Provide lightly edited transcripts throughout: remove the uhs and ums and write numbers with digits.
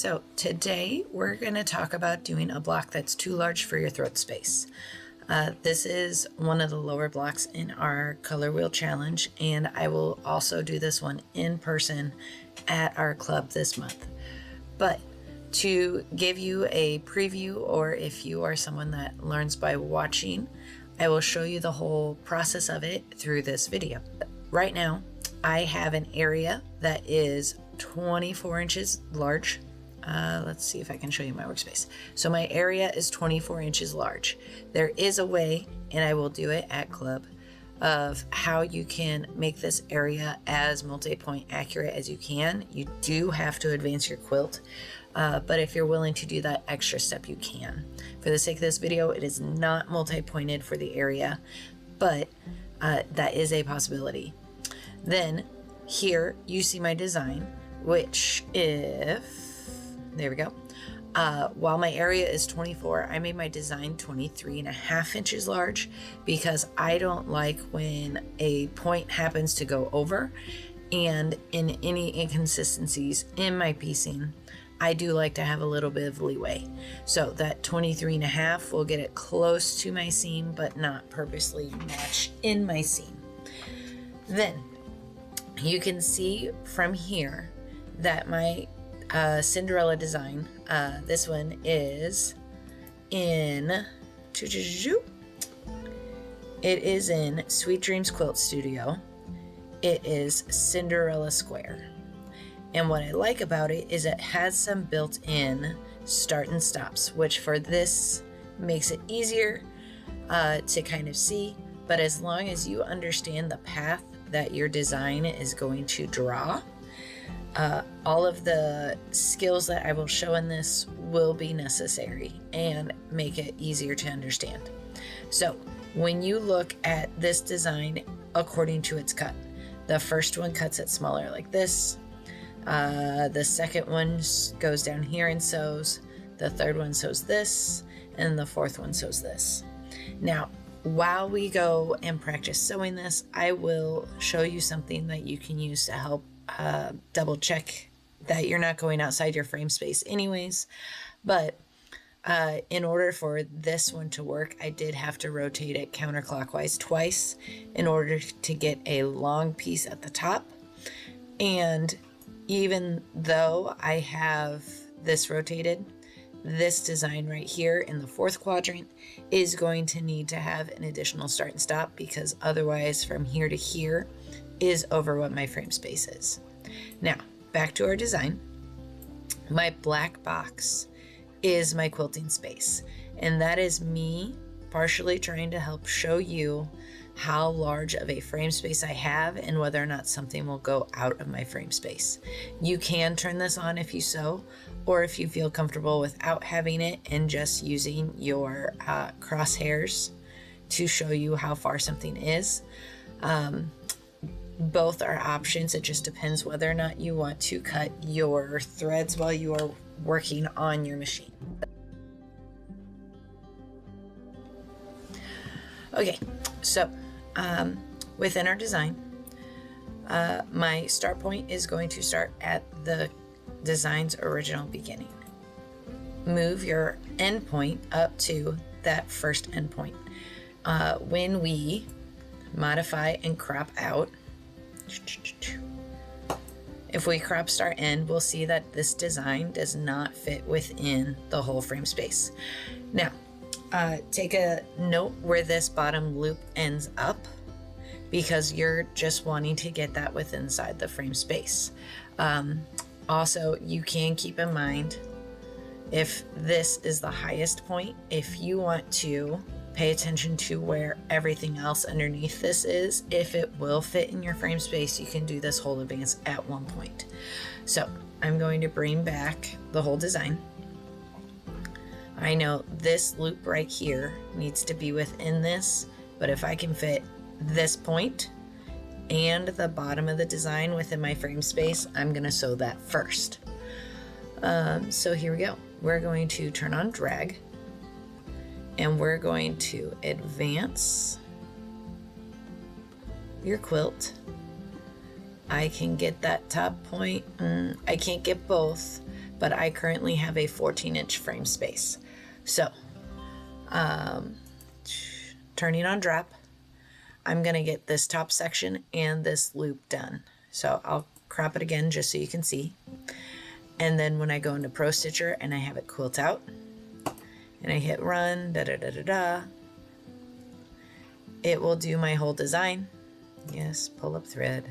So today we're going to talk about doing a block that's too large for your throat space. This is one of the lower blocks in our color wheel challenge, and I will also do this one in person at our club this month. But to give you a preview, or if you are someone that learns by watching, I will show you the whole process of it through this video. Right now, I have an area that is 24 inches large. Let's see if I can show you my workspace. So my area is 24 inches large. There is a way, and I will do it at club, of how you can make this area as multi-point accurate as you can. You do have to advance your quilt, but if you're willing to do that extra step, you can. For the sake of this video, it is not multi-pointed for the area, but that is a possibility. Then here you see my design, which there we go. While my area is 24, I made my design 23.5 inches large because I don't like when a point happens to go over, and in any inconsistencies in my piecing, I do like to have a little bit of leeway. So that 23.5 will get it close to my seam, but not purposely match in my seam. Then you can see from here that my Cinderella design, this one is in Sweet Dreams Quilt Studio. It is Cinderella Square, and what I like about it is it has some built-in start and stops, which for this makes it easier to kind of see. But as long as you understand the path that your design is going to draw, all of the skills that I will show in this will be necessary and make it easier to understand. So when you look at this design according to its cut, the first one cuts it smaller like this. The second one goes down here and sews. The third one sews this, and the fourth one sews this. Now, while we go and practice sewing this, I will show you something that you can use to help double check that you're not going outside your frame space anyways. But in order for this one to work, I did have to rotate it counterclockwise twice in order to get a long piece at the top. And even though I have this rotated, this design right here in the fourth quadrant is going to need to have an additional start and stop, because otherwise from here to here is over what my frame space is. Now, back to our design. My black box is my quilting space, and that is me partially trying to help show you how large of a frame space I have and whether or not something will go out of my frame space. You can turn this on if you sew, or if you feel comfortable without having it and just using your crosshairs to show you how far something is. Both are options. It just depends whether or not you want to cut your threads while you are working on your machine. Okay, so within our design, my start point is going to start at the design's original beginning. Move your end point up to that first end point. When we modify and crop out, if we crop start end, we'll see that this design does not fit within the whole frame space. Now, take a note where this bottom loop ends up, because you're just wanting to get that within inside the frame space. Also, you can keep in mind, if this is the highest point, if you want to pay attention to where everything else underneath this is, if it will fit in your frame space, you can do this whole advance at one point. So I'm going to bring back the whole design. I know this loop right here needs to be within this, but if I can fit this point and the bottom of the design within my frame space, I'm going to sew that first. So here we go. We're going to turn on drag, and we're going to advance your quilt. I can get that top point. I can't get both, but I currently have a 14-inch frame space. So, turning on drop, I'm gonna get this top section and this loop done. So I'll crop it again just so you can see. And then when I go into Pro Stitcher and I have it quilt out, and I hit run, it will do my whole design. Yes, pull up thread.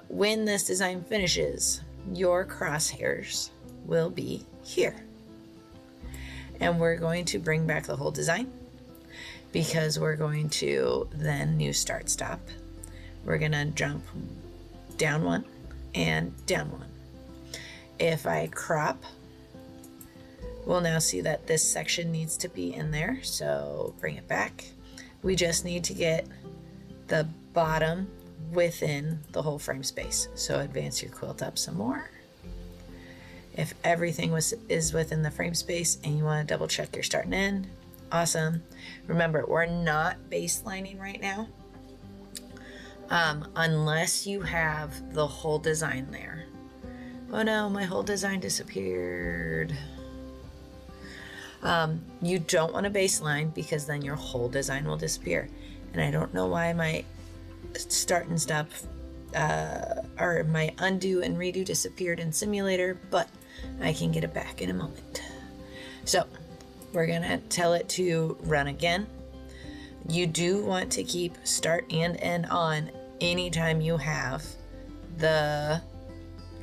When this design finishes, your crosshairs will be here. And we're going to bring back the whole design because we're going to then new start stop. We're gonna jump down one and down one. If I crop, we'll now see that this section needs to be in there, so bring it back. We just need to get the bottom within the whole frame space. So advance your quilt up some more. If everything is within the frame space and you want to double check your start and end, awesome. Remember, we're not baselining right now unless you have the whole design there. Oh no, my whole design disappeared. You don't want to baseline because then your whole design will disappear. And I don't know why my start and stop or my undo and redo disappeared in Simulator, but I can get it back in a moment. So we're gonna tell it to run again. You do want to keep start and end on anytime you have the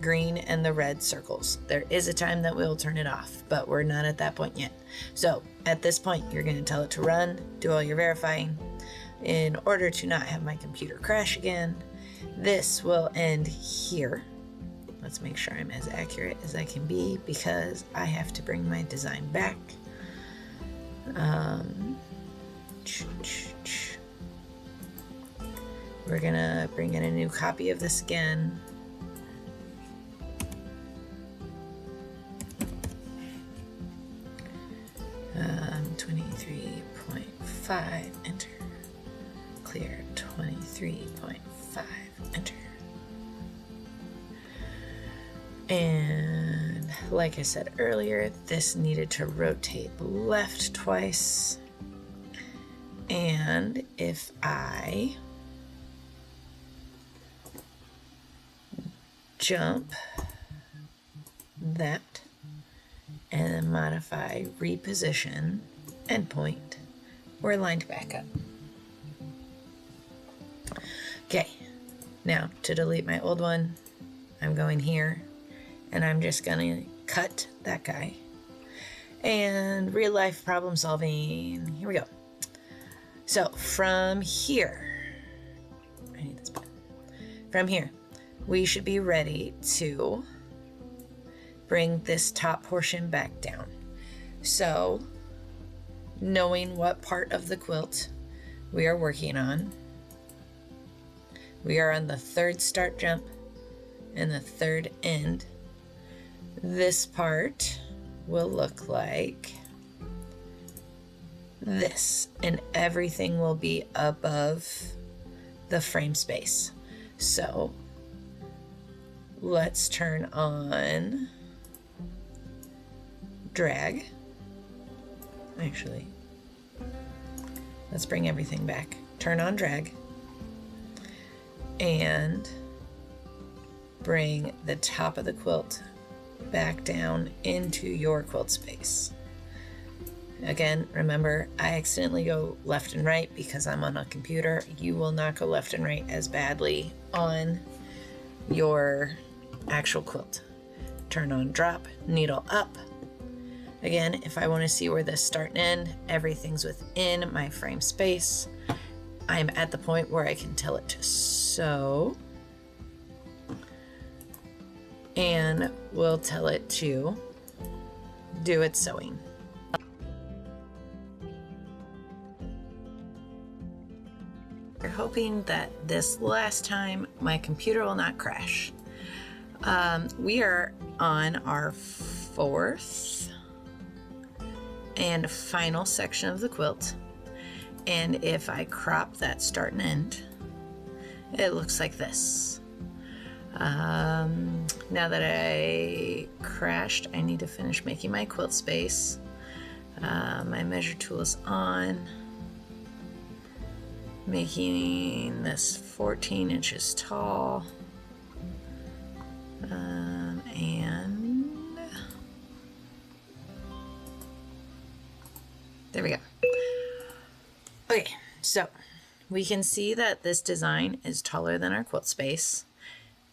green and the red circles. There is a time that we'll turn it off, but we're not at that point yet. So at this point, you're gonna tell it to run, do all your verifying in order to not have my computer crash again. This will end here. Let's make sure I'm as accurate as I can be because I have to bring my design back. We're gonna bring in a new copy of this again. Um, 23.5, enter. Clear 23.5, enter. And like I said earlier, this needed to rotate left twice. And if I jump that and then modify reposition endpoint, we're lined back up. Okay, now to delete my old one, I'm going here and I'm just gonna cut that guy. And real life problem solving, here we go. So from here, I need this button. From here, we should be ready to bring this top portion back down. So knowing what part of the quilt we are working on, we are on the third start jump and the third end. This part will look like this, and everything will be above the frame space. So let's turn on drag. Actually, let's bring everything back. Turn on drag and bring the top of the quilt back down into your quilt space. Again, remember, I accidentally go left and right because I'm on a computer. You will not go left and right as badly on your actual quilt. Turn on drop, needle up. Again, if I want to see where this start and end, everything's within my frame space. I'm at the point where I can tell it to sew. And we'll tell it to do its sewing. We're hoping that this last time my computer will not crash. We are on our fourth and final section of the quilt. And if I crop that start and end it looks like this. Now that I crashed, I need to finish making my quilt space. My measure tool is on. Making this 14 inches tall. And there we go. Okay, so we can see that this design is taller than our quilt space.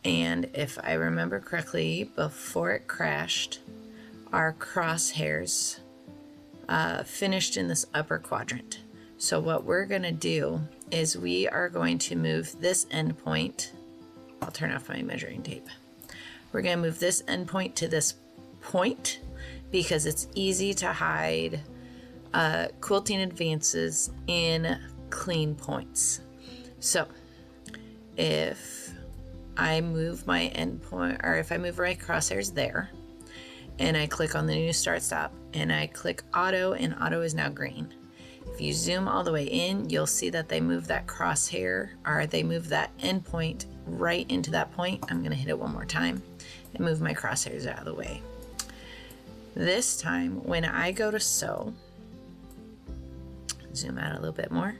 And if I remember correctly, before it crashed, our crosshairs finished in this upper quadrant. So what we're going to do is we are going to move this end point. I'll turn off my measuring tape. We're going to move this end point to this point because it's easy to hide quilting advances in clean points. So if I move my end point, or if I move my crosshairs there, and I click on the new start stop, and I click auto, and auto is now green. If you zoom all the way in, you'll see that they move that crosshair, or they move that end point right into that point. I'm gonna hit it one more time and move my crosshairs out of the way. This time, when I go to sew, zoom out a little bit more.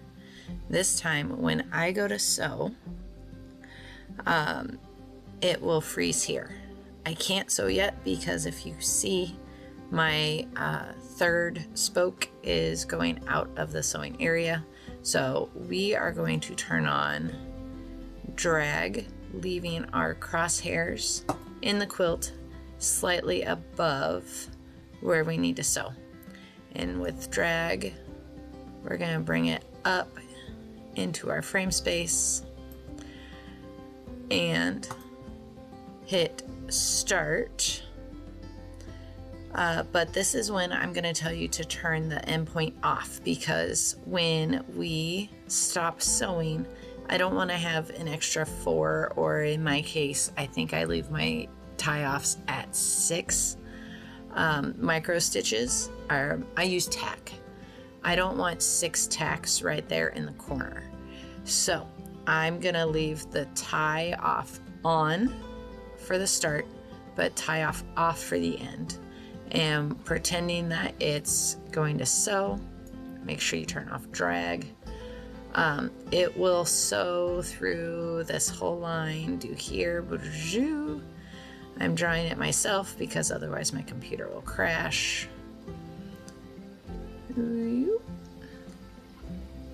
This time, when I go to sew, it will freeze here. I can't sew yet because if you see, my third spoke is going out of the sewing area. So we are going to turn on drag, leaving our crosshairs in the quilt slightly above where we need to sew. And with drag, we're going to bring it up into our frame space and hit start. But this is when I'm going to tell you to turn the endpoint off, because when we stop sewing, I don't want to have an extra 4, or in my case, I think I leave my tie-offs at 6 micro stitches. I use tack. I don't want 6 tacks right there in the corner. So I'm going to leave the tie off on for the start, but tie off for the end. And pretending that it's going to sew, make sure you turn off drag. It will sew through this whole line, do here. I'm drawing it myself because otherwise my computer will crash.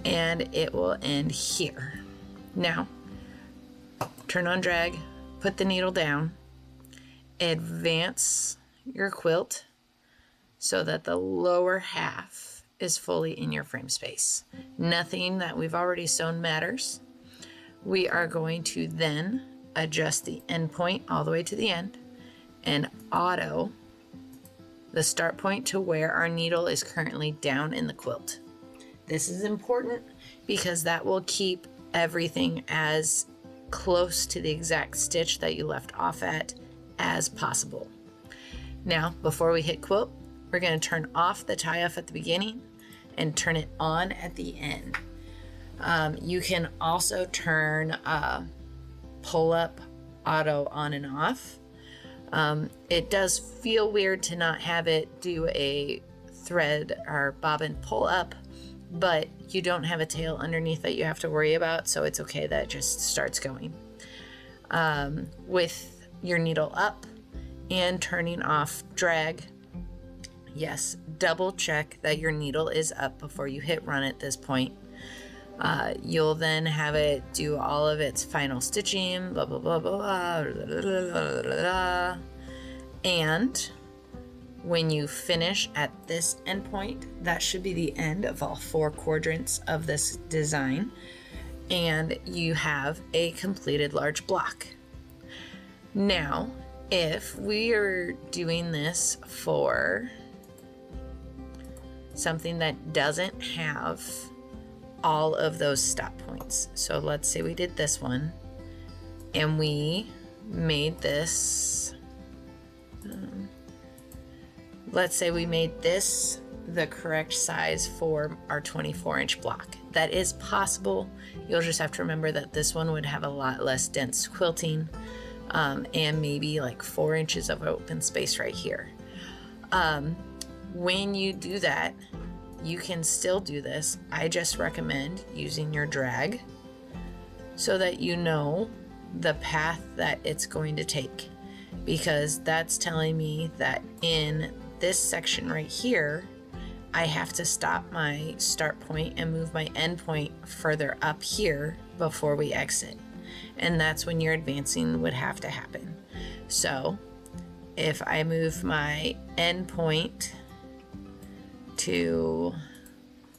And it will end here. Now, turn on drag, put the needle down, advance your quilt so that the lower half is fully in your frame space. Nothing that we've already sewn matters. We are going to then adjust the end point all the way to the end and auto the start point to where our needle is currently down in the quilt. This is important because that will keep everything as close to the exact stitch that you left off at as possible. Now, before we hit quilt, we're going to turn off the tie off at the beginning and turn it on at the end. You can also turn pull up auto on and off. It does feel weird to not have it do a thread or bobbin pull up, but you don't have a tail underneath that you have to worry about, so it's okay that it just starts going. With your needle up and turning off drag, yes, double check that your needle is up before you hit run at this point. You'll then have it do all of its final stitching, blah, blah, blah, blah, blah, blah, blah, blah, blah, blah. And when you finish at this endpoint, that should be the end of all 4 quadrants of this design, and you have a completed large block. Now, if we are doing this for something that doesn't have all of those stop points, so let's say we did this one and we made this, let's say we made this the correct size for our 24-inch block. That is possible. You'll just have to remember that this one would have a lot less dense quilting, and maybe like 4 inches of open space right here. When you do that, you can still do this. I just recommend using your drag so that you know the path that it's going to take, because that's telling me that in this section right here, I have to stop my start point and move my end point further up here before we exit. And that's when your advancing would have to happen. So if I move my end point to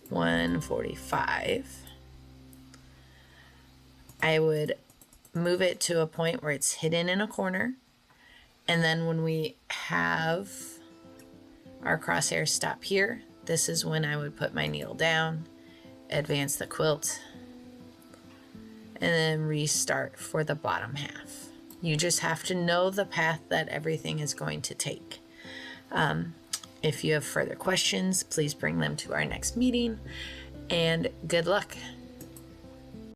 145, I would move it to a point where it's hidden in a corner. And then when we have our crosshairs stop here, this is when I would put my needle down, advance the quilt, and then restart for the bottom half. You just have to know the path that everything is going to take. If you have further questions, please bring them to our next meeting, and good luck.